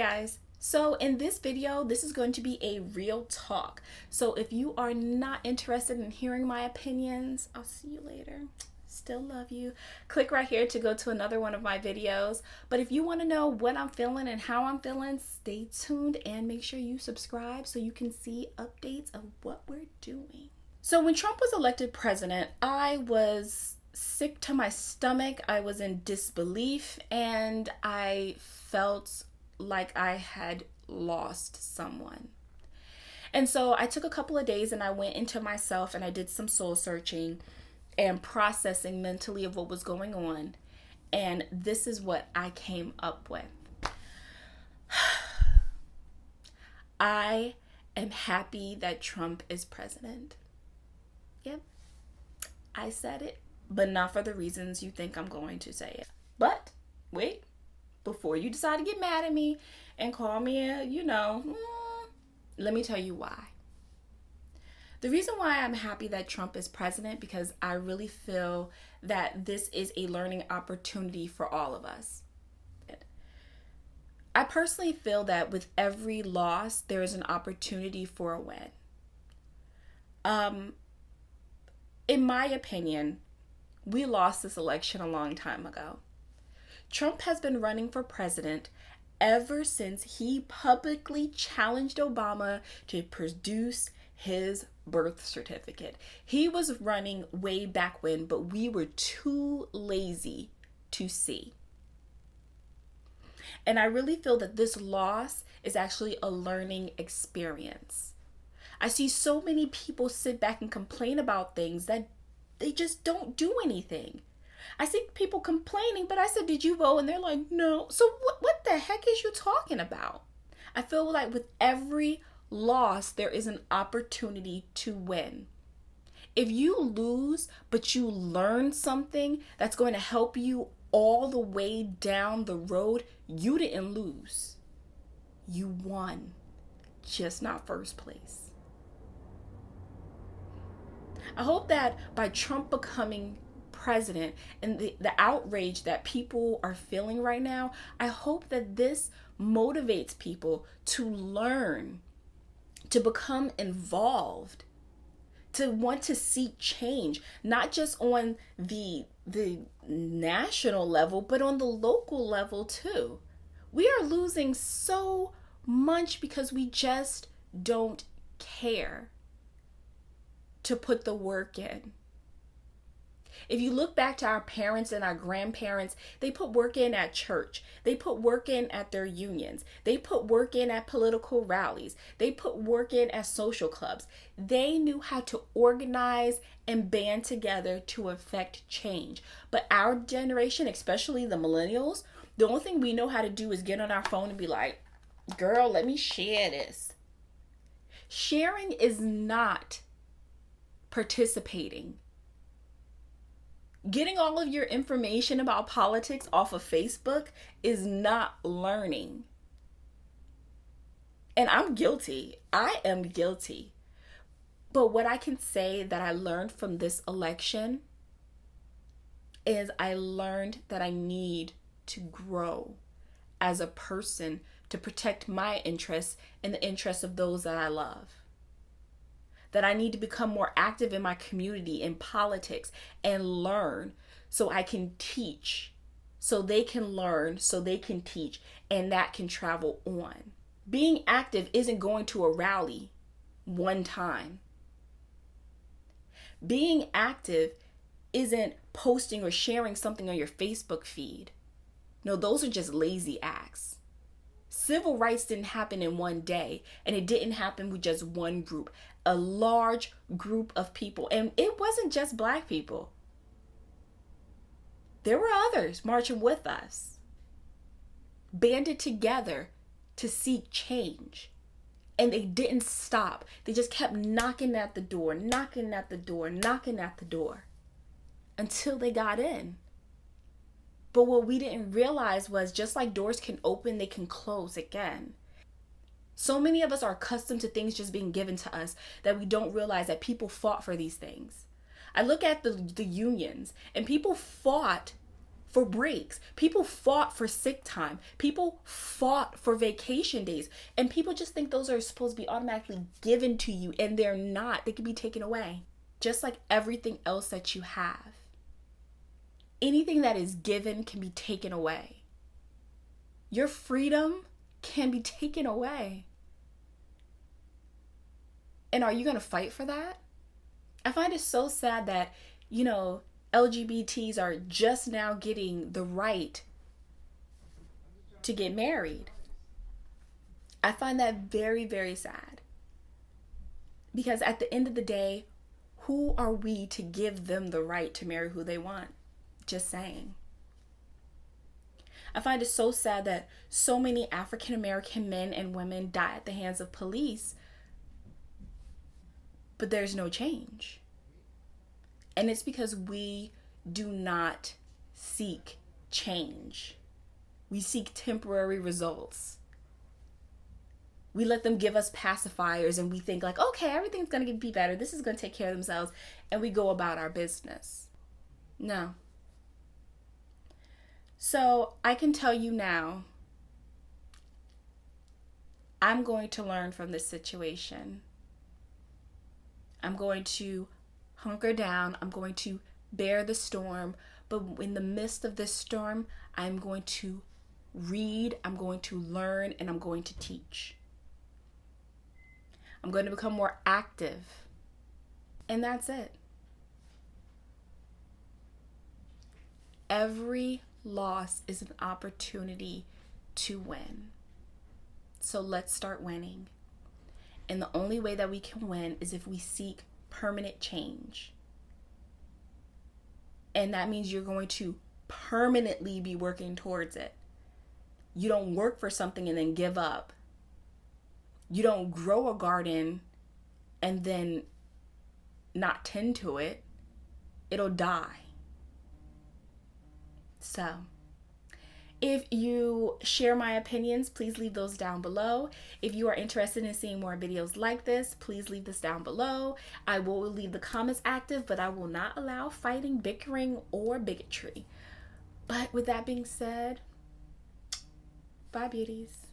guys. So in this video, this is going to be a real talk. So if you are not interested in hearing my opinions, I'll see you later. Still love you. Click right here to go to another one of my videos. But if you want to know what I'm feeling and how I'm feeling, stay tuned and make sure you subscribe so you can see updates of what we're doing. So when Trump was elected president, I was sick to my stomach. I was in disbelief and I felt like I had lost someone. And so I took a couple of days and I went into myself and I did some soul searching and processing mentally of what was going on. And this is what I came up with. I am happy that Trump is president. Yep, I said it, but not for the reasons you think I'm going to say it. But wait, before you decide to get mad at me and call me let me tell you why. The reason why I'm happy that Trump is president, because I really feel that this is a learning opportunity for all of us. I personally feel that with every loss, there is an opportunity for a win. In my opinion, we lost this election a long time ago. Trump has been running for president ever since he publicly challenged Obama to produce his birth certificate. He was running way back when, but we were too lazy to see. And I really feel that this loss is actually a learning experience. I see so many people sit back and complain about things that they just don't do anything. I see people complaining, but I said, did you vote? And they're like, no. So what the heck is you talking about? I feel like with every loss, there is an opportunity to win. If you lose, but you learn something that's going to help you all the way down the road, you didn't lose. You won, just not first place. I hope that by Trump becoming president and the outrage that people are feeling right now, I hope that this motivates people to learn, to become involved, to want to seek change, not just on the national level, but on the local level too. We are losing so much because we just don't care to put the work in. If you look back to our parents and our grandparents, they put work in at church. They put work in at their unions. They put work in at political rallies. They put work in at social clubs. They knew how to organize and band together to affect change. But our generation, especially the millennials, the only thing we know how to do is get on our phone and be like, girl, let me share this. Sharing is not participating. Getting all of your information about politics off of Facebook is not learning. And I'm guilty. I am guilty. But what I can say that I learned from this election is I learned that I need to grow as a person to protect my interests and the interests of those that I love. That I need to become more active in my community, in politics, and learn so I can teach, so they can learn, so they can teach, and that can travel on. Being active isn't going to a rally one time. Being active isn't posting or sharing something on your Facebook feed. No, those are just lazy acts. Civil rights didn't happen in one day, and it didn't happen with just one group, a large group of people. And it wasn't just Black people. There were others marching with us, banded together to seek change. And they didn't stop. They just kept knocking at the door, knocking at the door, knocking at the door until they got in. But what we didn't realize was just like doors can open, they can close again. So many of us are accustomed to things just being given to us that we don't realize that people fought for these things. I look at the unions, and people fought for breaks. People fought for sick time. People fought for vacation days. And people just think those are supposed to be automatically given to you, and they're not. They can be taken away. Just like everything else that you have. Anything that is given can be taken away. Your freedom can be taken away. And are you going to fight for that? I find it so sad that, LGBTs are just now getting the right to get married. I find that very, very sad. Because at the end of the day, who are we to give them the right to marry who they want? Just saying. I find it so sad that so many African American men and women die at the hands of police, but there's no change. And it's because we do not seek change. We seek temporary results. We let them give us pacifiers and we think like, okay, everything's going to be better. This is going to take care of themselves. And we go about our business. No. So I can tell you now, I'm going to learn from this situation. I'm going to hunker down. I'm going to bear the storm. But in the midst of this storm, I'm going to read, I'm going to learn, and I'm going to teach. I'm going to become more active. And that's it. Every loss is an opportunity to win. So let's start winning. And the only way that we can win is if we seek permanent change. And that means you're going to permanently be working towards it. You don't work for something and then give up. You don't grow a garden and then not tend to it. It'll die. So, if you share my opinions, please leave those down below. If you are interested in seeing more videos like this, please leave this down below. I will leave the comments active, but I will not allow fighting, bickering, or bigotry. But with that being said, bye beauties.